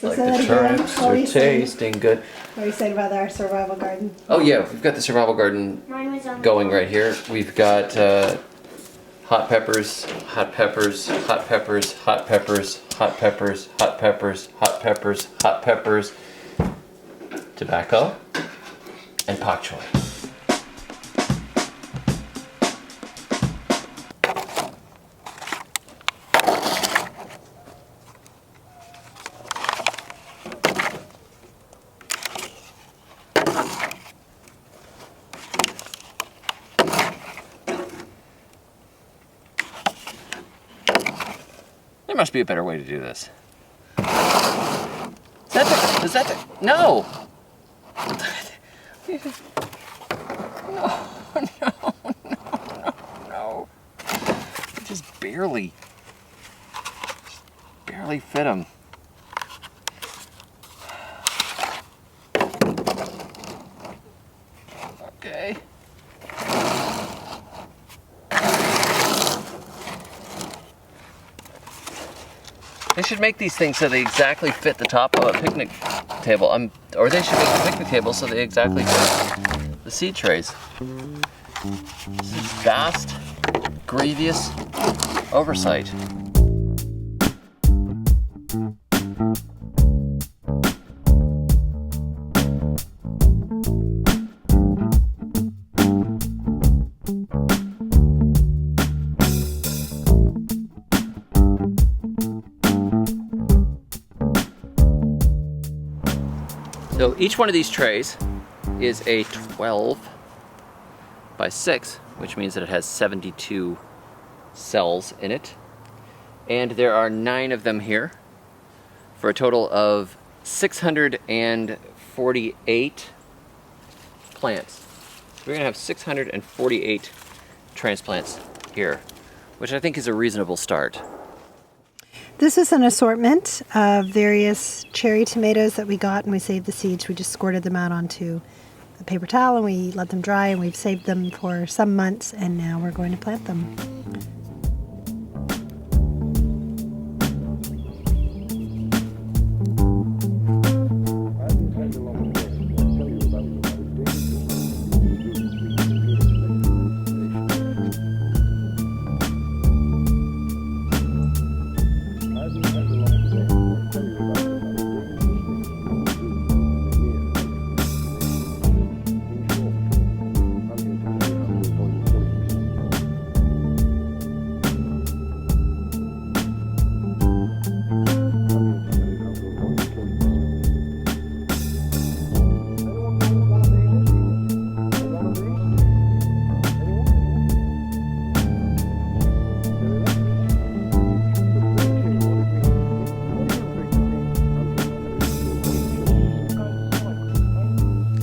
Like the turnips are tasting good. What are you saying about our survival garden? Oh yeah, we've got the survival garden going right here. We've got hot peppers, hot peppers, hot peppers, hot peppers, hot peppers, hot peppers, hot peppers, hot peppers, tobacco, and pak choi. There must be a better way to do this. Is that the, no! No. Just barely fit them. Okay. They should make these things so they exactly fit the top of a picnic table. Or they should make the picnic table so they exactly fit the seed trays. This is vast, grievous oversight. So each one of these trays is a 12 by 6, which means that it has 72 cells in it. And there are 9 of them here for a total of 648 plants. So we're gonna have 648 transplants here, which I think is a reasonable start. This is an assortment of various cherry tomatoes that we got, and we saved the seeds. We just squirted them out onto a paper towel and we let them dry, and we've saved them for some months, and now we're going to plant them.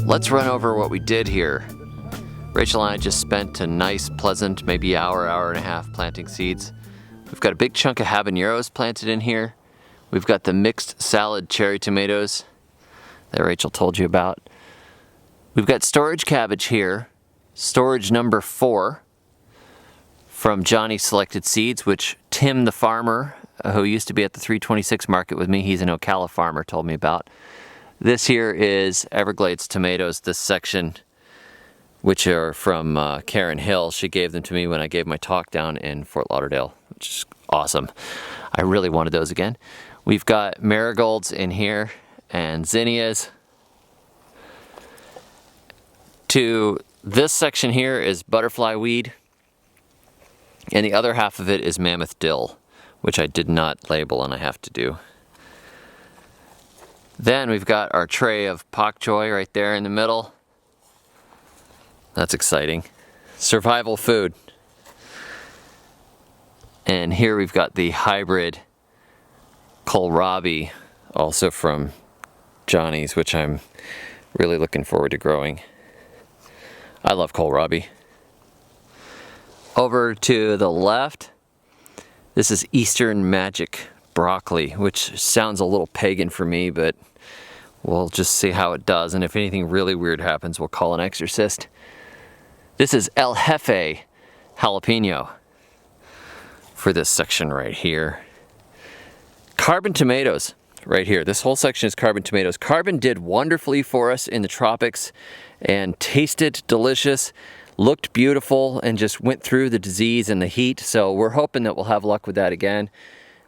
Let's run over what we did here. Rachel and I just spent a nice, pleasant, maybe hour and a half planting seeds. We've got a big chunk of habaneros planted in here. We've got the mixed salad cherry tomatoes that Rachel told you about. We've got storage cabbage here, storage number 4 from Johnny Selected Seeds, which Tim the farmer, who used to be at the 326 market with me, he's an Ocala farmer, told me about. This here is Everglades tomatoes, this section, which are from Karen Hill. She gave them to me when I gave my talk down in Fort Lauderdale, which is awesome. I really wanted those again. We've got marigolds in here and zinnias. To this section here is butterfly weed, and the other half of it is mammoth dill, which I did not label and I have to do. Then we've got our tray of pak choi right there in the middle. That's exciting. Survival food. And here we've got the hybrid kohlrabi, also from Johnny's, which I'm really looking forward to growing. I love kohlrabi. Over to the left, this is Eastern Magic broccoli, which sounds a little pagan for me, but we'll just see how it does, and if anything really weird happens, we'll call an exorcist. This is El Jefe jalapeno for this section right here. Carbon tomatoes, right here. This whole section is carbon tomatoes. Carbon did wonderfully for us in the tropics and tasted delicious, looked beautiful, and just went through the disease and the heat. So we're hoping that we'll have luck with that again.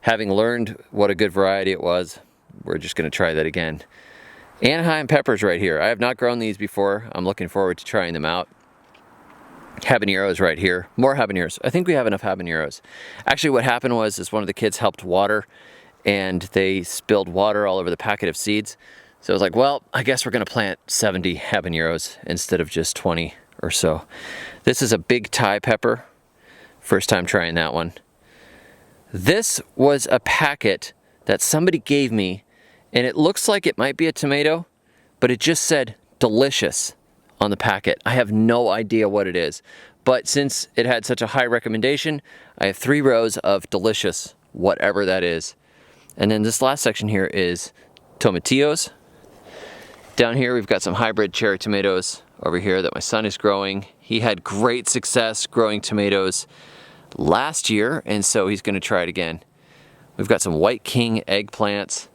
Having learned what a good variety it was, we're just gonna try that again. Anaheim peppers right here. I have not grown these before. I'm looking forward to trying them out. Habaneros right here. More habaneros. I think we have enough habaneros. Actually, what happened was one of the kids helped water and they spilled water all over the packet of seeds. So I was like, well, I guess we're gonna plant 70 habaneros instead of just 20 or so. This is a big Thai pepper. First time trying that one. This was a packet that somebody gave me, and it looks like it might be a tomato, but it just said delicious on the packet. I have no idea what it is, but since it had such a high recommendation, I have 3 rows of delicious, whatever that is. And then this last section here is tomatillos. Down here we've got some hybrid cherry tomatoes over here that my son is growing. He had great success growing tomatoes last year, and so he's gonna try it again. We've got some White King eggplants,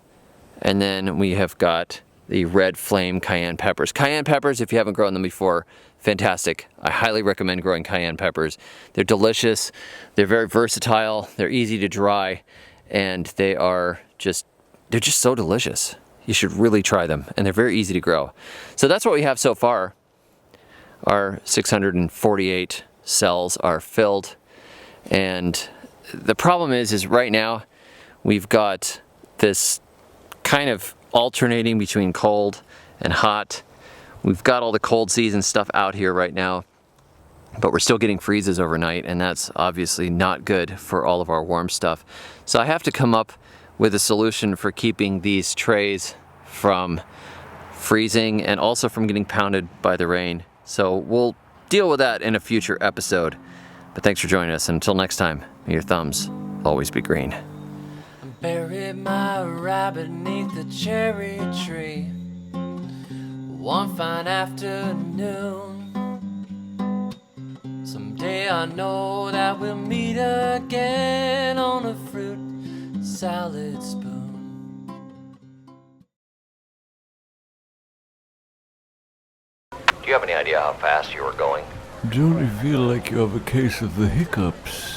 and then we have got the red flame cayenne peppers. Cayenne peppers, if you haven't grown them before, fantastic. I highly recommend growing cayenne peppers. They're delicious, they're very versatile, they're easy to dry, and they're just so delicious. You should really try them, and they're very easy to grow. So that's what we have so far. Our 648 cells are filled, and the problem is right now we've got this kind of alternating between cold and hot. We've got all the cold season stuff out here right now, but we're still getting freezes overnight, and that's obviously not good for all of our warm stuff. So I have to come up with a solution for keeping these trays from freezing and also from getting pounded by the rain. So we'll deal with that in a future episode. But thanks for joining us, and until next time, may your thumbs always be green. Buried my rabbit neath the cherry tree one fine afternoon. Someday I know that we'll meet again on a fruit salad spoon. Do you have any idea how fast you were going? Don't you feel like you have a case of the hiccups?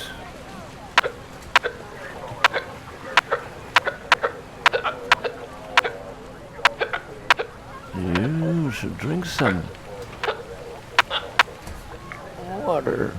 You should drink some water.